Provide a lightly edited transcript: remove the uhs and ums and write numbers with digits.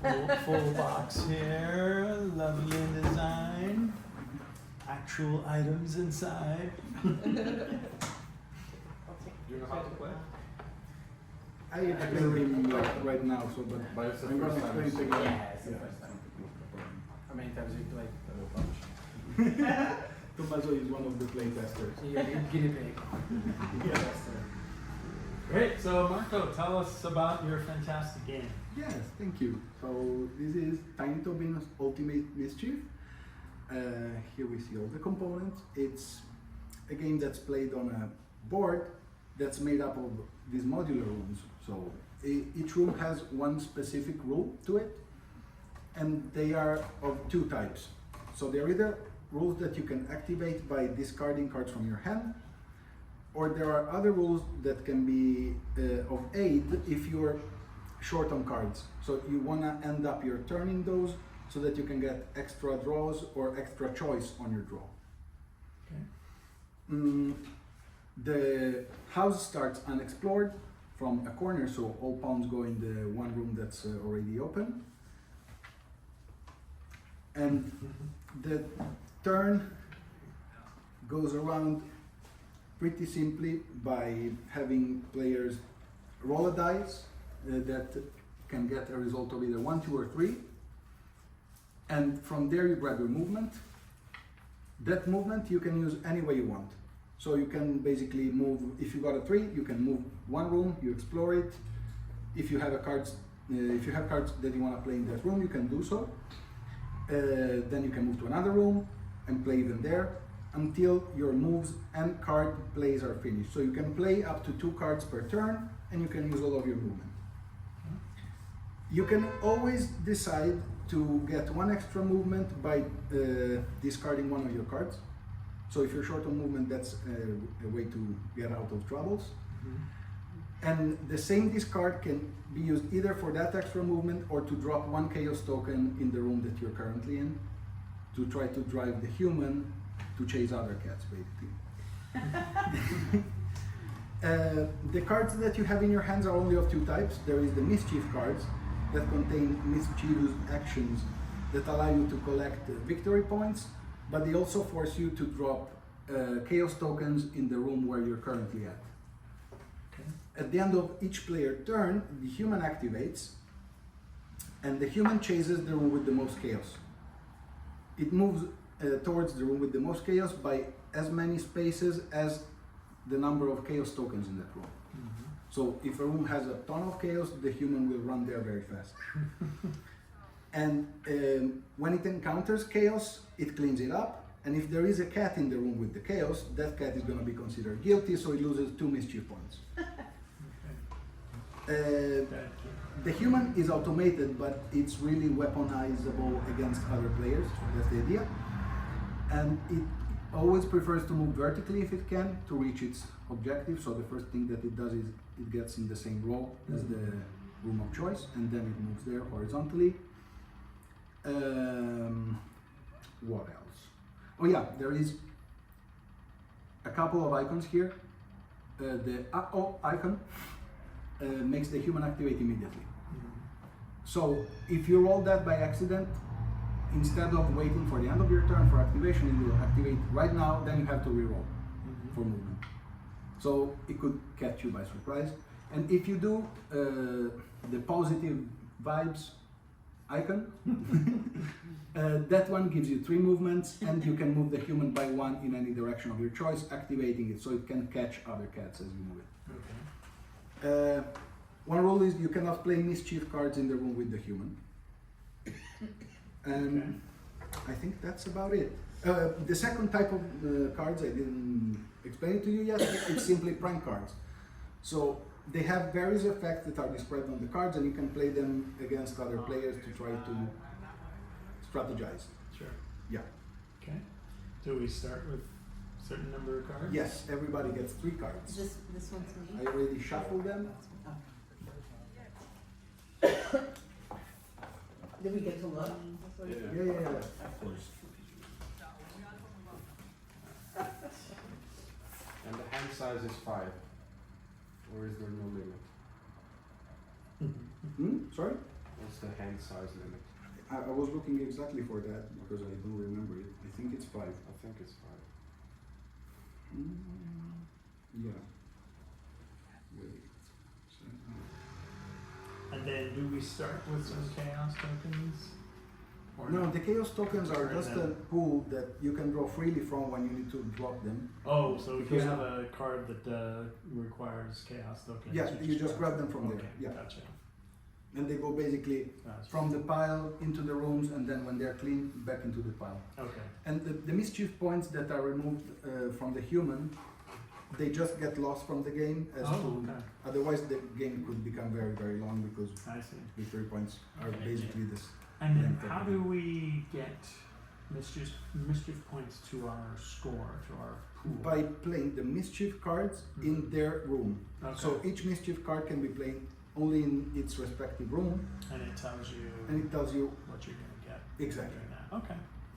Full box here, lovely design, actual items inside. Do you know how to play? I explain him like right now, so But it's the I'm gonna first time. explain it again. Yeah, it's the first time. How many times have you played? Tommaso is one of the play testers. You're guinea pig. Great, so Marco, tell us about your fantastic game. Yes, thank you. So this is Tiny Tobin's Ultimate Mischief. Here we see all the components. It's a game that's played on a board that's made up of these modular rooms. So each room has one specific rule to it, and they are of two types. So they're either rules that you can activate by discarding cards from your hand, or there are other rules that can be of aid if you're short on cards. So you want to end up your turn in those so that you can get extra draws or extra choice on your draw. Okay. The house starts unexplored from a corner, so all pawns go in the one room that's already open. And the turn goes around pretty simply by having players roll a dice that can get a result of either 1, 2, or 3. And from there you grab your movement. That movement you can use any way you want. So you can basically move, if you got a 3, you can move one room, you explore it. If you have cards that you want to play in that room, you can do so. Then you can move to another room and play them there until your moves and card plays are finished. So you can play up to 2 cards per turn, and you can use all of your movement. You can always decide to get 1 extra movement by discarding one of your cards. So if you're short on movement, that's a way to get out of troubles. And the same discard can be used either for that extra movement or to drop 1 chaos token in the room that you're currently in to try to drive the human to chase other cats, basically. The cards that you have in your hands are only of 2 types. There is the Mischief cards that contain mischievous actions that allow you to collect victory points, but they also force you to drop chaos tokens in the room where you're currently at. At the end of each player turn, the human activates, and the human chases the room with the most chaos. It moves towards the room with the most chaos by as many spaces as the number of chaos tokens in that room. So if a room has a ton of chaos, the human will run there very fast. And when it encounters chaos, it cleans it up. And if there is a cat in the room with the chaos, that cat is going to be considered guilty, so it loses 2 mischief points. The human is automated, but it's really weaponizable against other players. That's the idea. And it always prefers to move vertically if it can to reach its objective. So the first thing that it does is it gets in the same row as the room of choice, and then it moves there horizontally. What else? Oh yeah, there is a couple of icons here. The icon makes the human activate immediately. So if you roll that by accident, instead of waiting for the end of your turn for activation, it will activate right now, then you have to reroll for movement. So it could catch you by surprise. And if you do the positive vibes icon, that one gives you 3 movements, and you can move the human by 1 in any direction of your choice, activating it so it can catch other cats as you move it. One rule is you cannot play mischief cards in the room with the human. And I think that's about it. The second type of cards, I didn't explain it to you yet, it's simply prank cards. So they have various effects that are described on the cards, and you can play them against other players to try to strategize. Sure. Yeah. Okay. Do we start with a certain number of cards? Yes, everybody gets 3 cards. This one's me? I already shuffled them. Did we get to look? Yeah. Of course. And the hand size is 5. Or is there no limit? Sorry? What's the hand size limit? I was looking exactly for that because I don't remember it. I think it's 5. I think it's 5. Yeah. Wait. And then do we start with some chaos tokens? Or No, not? the chaos tokens are Or just then- a pool that you can draw freely from when you need to drop them. Oh, so if you Because- have a card that requires chaos tokens. Yeah, you just grab them from there. Okay, Yeah. gotcha. And they go basically Gotcha. from the pile into the rooms, and then when they're clean, back into the pile. Okay. And the mischief points that are removed from the human, they just get lost from the game. As Oh, to, okay. Otherwise, the game could become very, very long because I see. victory points are basically this. And then Yeah. how do we get mischief points to our score, to our pool? By playing the mischief cards in their room. Okay. So each mischief card can be played only in its respective room, and it tells you and it tells you what you're gonna get. exactly. Doing that. Okay.